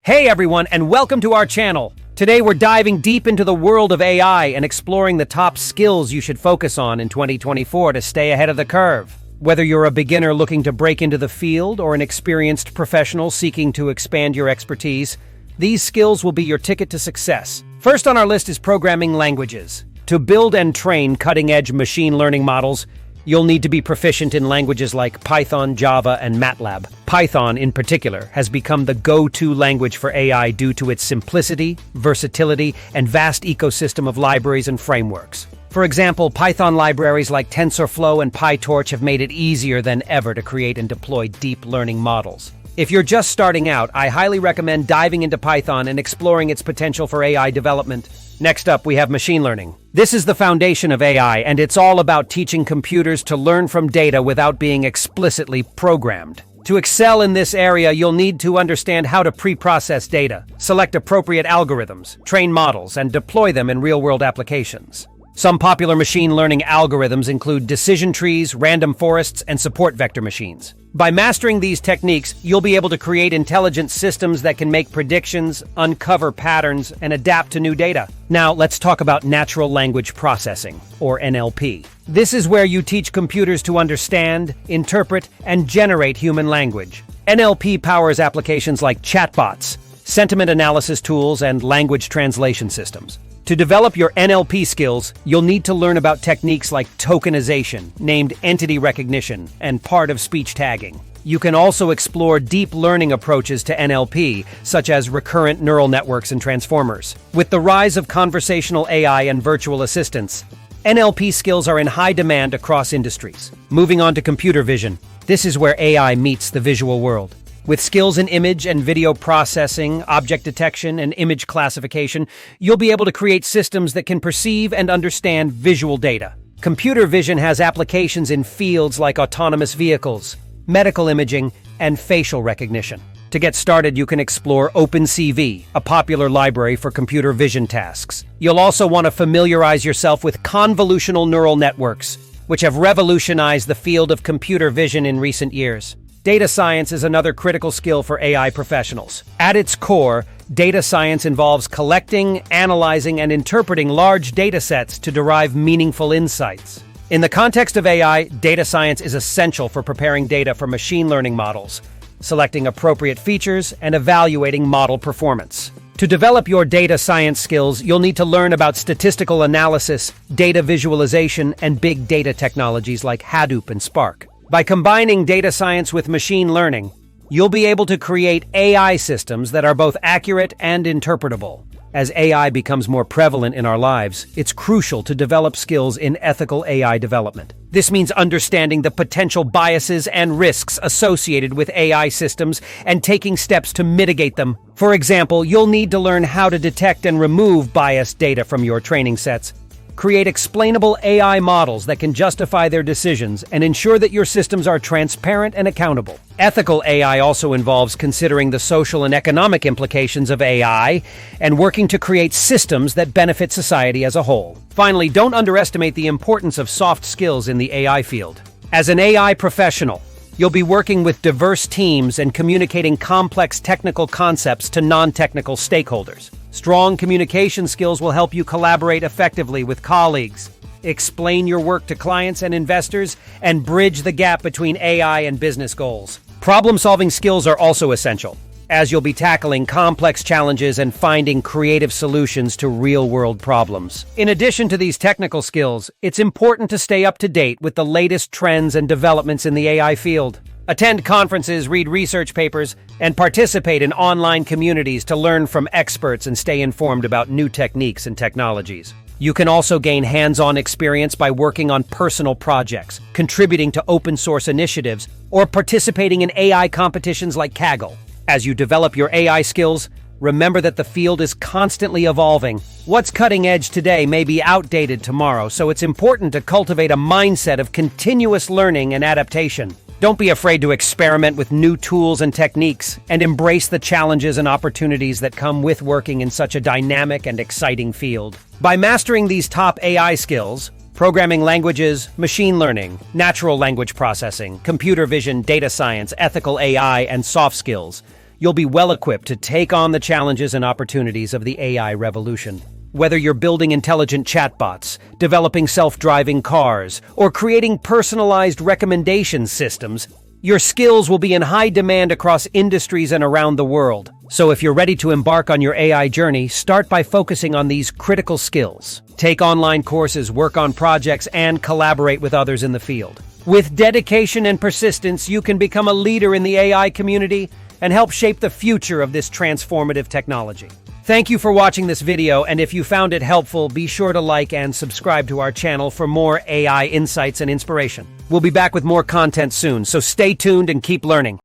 Hey everyone, and welcome to our channel. Today we're diving deep into the world of AI and exploring the top skills you should focus on in 2024 to stay ahead of the curve. Whether you're a beginner looking to break into the field or an experienced professional seeking to expand your expertise, these skills will be your ticket to success. First on our list is programming languages. To build and train cutting-edge machine learning models, you'll need to be proficient in languages like Python, Java, and MATLAB. Python, in particular, has become the go-to language for AI due to its simplicity, versatility, and vast ecosystem of libraries and frameworks. For example, Python libraries like TensorFlow and PyTorch have made it easier than ever to create and deploy deep learning models. If you're just starting out, I highly recommend diving into Python and exploring its potential for AI development. Next up, we have machine learning. This is the foundation of AI, and it's all about teaching computers to learn from data without being explicitly programmed. To excel in this area, you'll need to understand how to pre-process data, select appropriate algorithms, train models, and deploy them in real-world applications. Some popular machine learning algorithms include decision trees, random forests, and support vector machines. By mastering these techniques, you'll be able to create intelligent systems that can make predictions, uncover patterns, and adapt to new data. Now, let's talk about natural language processing, or NLP. This is where you teach computers to understand, interpret, and generate human language. NLP powers applications like chatbots, sentiment analysis tools, and language translation systems. To develop your NLP skills, you'll need to learn about techniques like tokenization, named entity recognition, and part-of-speech tagging. You can also explore deep learning approaches to NLP, such as recurrent neural networks and transformers. With the rise of conversational AI and virtual assistants, NLP skills are in high demand across industries. Moving on to computer vision, this is where AI meets the visual world. With skills in image and video processing, object detection, and image classification, you'll be able to create systems that can perceive and understand visual data. Computer vision has applications in fields like autonomous vehicles, medical imaging, and facial recognition. To get started, you can explore OpenCV, a popular library for computer vision tasks. You'll also want to familiarize yourself with convolutional neural networks, which have revolutionized the field of computer vision in recent years. Data science is another critical skill for AI professionals. At its core, data science involves collecting, analyzing, and interpreting large data sets to derive meaningful insights. In the context of AI, data science is essential for preparing data for machine learning models, selecting appropriate features, and evaluating model performance. To develop your data science skills, you'll need to learn about statistical analysis, data visualization, and big data technologies like Hadoop and Spark. By combining data science with machine learning, you'll be able to create AI systems that are both accurate and interpretable. As AI becomes more prevalent in our lives, it's crucial to develop skills in ethical AI development. This means understanding the potential biases and risks associated with AI systems and taking steps to mitigate them. For example, you'll need to learn how to detect and remove biased data from your training sets. Create explainable AI models that can justify their decisions and ensure that your systems are transparent and accountable. Ethical AI also involves considering the social and economic implications of AI and working to create systems that benefit society as a whole. Finally, don't underestimate the importance of soft skills in the AI field. As an AI professional, you'll be working with diverse teams and communicating complex technical concepts to non-technical stakeholders. Strong communication skills will help you collaborate effectively with colleagues, explain your work to clients and investors, and bridge the gap between AI and business goals. Problem-solving skills are also essential, as you'll be tackling complex challenges and finding creative solutions to real-world problems. In addition to these technical skills, it's important to stay up to date with the latest trends and developments in the AI field. Attend conferences, read research papers, and participate in online communities to learn from experts and stay informed about new techniques and technologies. You can also gain hands-on experience by working on personal projects, contributing to open-source initiatives, or participating in AI competitions like Kaggle. As you develop your AI skills, remember that the field is constantly evolving. What's cutting edge today may be outdated tomorrow, so it's important to cultivate a mindset of continuous learning and adaptation. Don't be afraid to experiment with new tools and techniques, and embrace the challenges and opportunities that come with working in such a dynamic and exciting field. By mastering these top AI skills, programming languages, machine learning, natural language processing, computer vision, data science, ethical AI, and soft skills, you'll be well-equipped to take on the challenges and opportunities of the AI revolution. Whether you're building intelligent chatbots, developing self-driving cars, or creating personalized recommendation systems, your skills will be in high demand across industries and around the world. So if you're ready to embark on your AI journey, start by focusing on these critical skills. Take online courses, work on projects, and collaborate with others in the field. With dedication and persistence, you can become a leader in the AI community and help shape the future of this transformative technology. Thank you for watching this video, and if you found it helpful, be sure to like and subscribe to our channel for more AI insights and inspiration. We'll be back with more content soon, so stay tuned and keep learning.